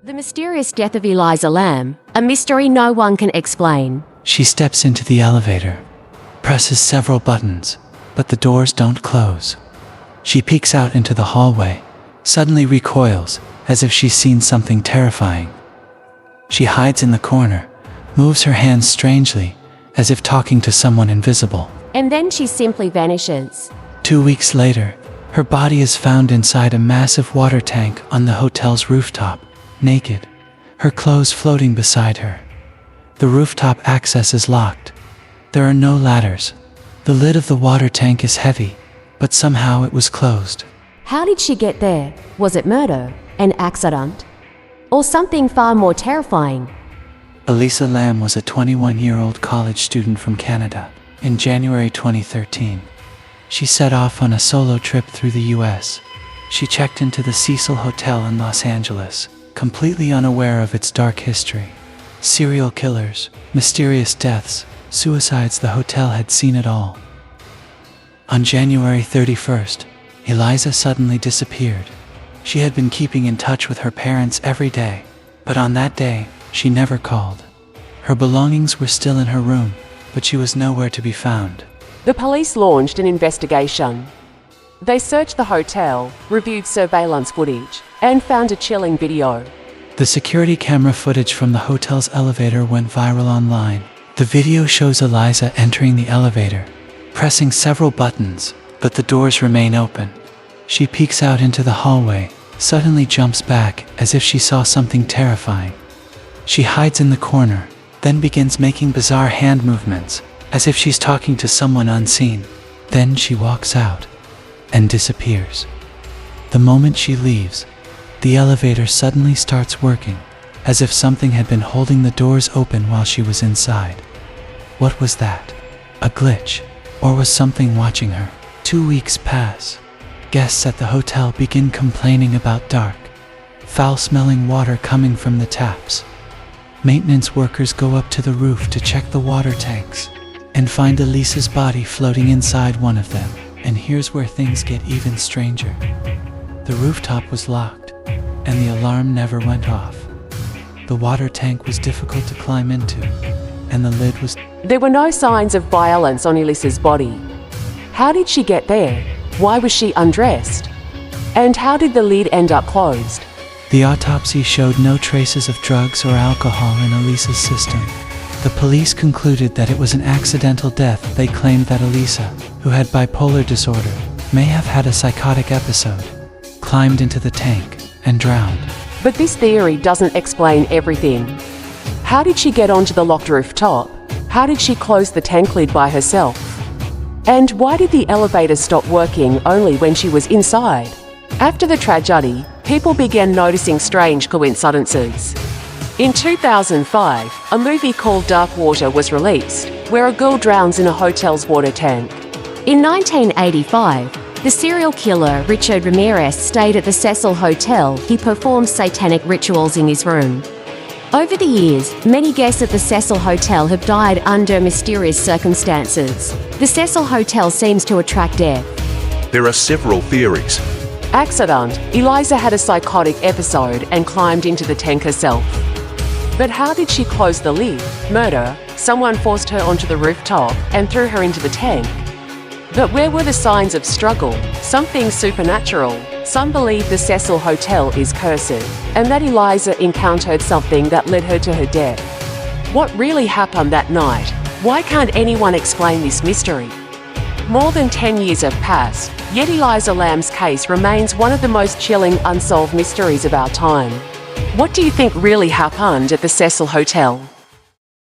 The mysterious death of Elisa Lam, a mystery no one can explain. She steps into the elevator, presses several buttons, but the doors don't close. She peeks out into the hallway, suddenly recoils, as if she's seen something terrifying. She hides in the corner, moves her hands strangely, as if talking to someone invisible. And then she simply vanishes. 2 weeks later, her body is found inside a massive water tank on the hotel's rooftop, naked, her clothes floating beside her. The rooftop access is locked. There are no ladders. The lid of the water tank is heavy, but somehow it was closed. How did she get there? Was it murder, an accident, or something far more terrifying? Elisa Lam was a 21-year-old college student from Canada. In January 2013, she set off on a solo trip through the US. She checked into the Cecil Hotel in Los Angeles, completely unaware of its dark history. Serial killers, mysterious deaths, suicides, the hotel had seen it all. On January 31st, Elisa suddenly disappeared. She had been keeping in touch with her parents every day, but on that day, she never called. Her belongings were still in her room, but she was nowhere to be found. The police launched an investigation. They searched the hotel, reviewed surveillance footage, and found a chilling video. The security camera footage from the hotel's elevator went viral online. The video shows Elisa entering the elevator, pressing several buttons, but the doors remain open. She peeks out into the hallway, suddenly jumps back as if she saw something terrifying. She hides in the corner, then begins making bizarre hand movements, as if she's talking to someone unseen. Then she walks out and disappears. The moment she leaves, the elevator suddenly starts working, as if something had been holding the doors open while she was inside. What was that? A glitch? Or was something watching her? 2 weeks pass. Guests at the hotel begin complaining about dark, foul-smelling water coming from the taps. Maintenance workers go up to the roof to check the water tanks and find Elisa's body floating inside one of them. And here's where things get even stranger. The rooftop was locked, and the alarm never went off. The water tank was difficult to climb into, and the lid was... There were no signs of violence on Elisa's body. How did she get there? Why was she undressed? And how did the lid end up closed? The autopsy showed no traces of drugs or alcohol in Elisa's system. The police concluded that it was an accidental death. They claimed that Elisa, who had bipolar disorder, may have had a psychotic episode, climbed into the tank, and drowned. But this theory doesn't explain everything. How did she get onto the locked rooftop? How did she close the tank lid by herself? And why did the elevator stop working only when she was inside? After the tragedy, people began noticing strange coincidences. In 2005, a movie called Dark Water was released, where a girl drowns in a hotel's water tank. In 1985, the serial killer Richard Ramirez stayed at the Cecil Hotel. He performed satanic rituals in his room. Over the years, many guests at the Cecil Hotel have died under mysterious circumstances. The Cecil Hotel seems to attract death. There are several theories. Accident. Elisa had a psychotic episode and climbed into the tank herself. But how did she close the lid? Murder. Someone forced her onto the rooftop and threw her into the tank. But where were the signs of struggle? Something supernatural. Some believe the Cecil Hotel is cursed, and that Elisa encountered something that led her to her death. What really happened that night? Why can't anyone explain this mystery? More than 10 years have passed, yet Elisa Lam's case remains one of the most chilling unsolved mysteries of our time. What do you think really happened at the Cecil Hotel?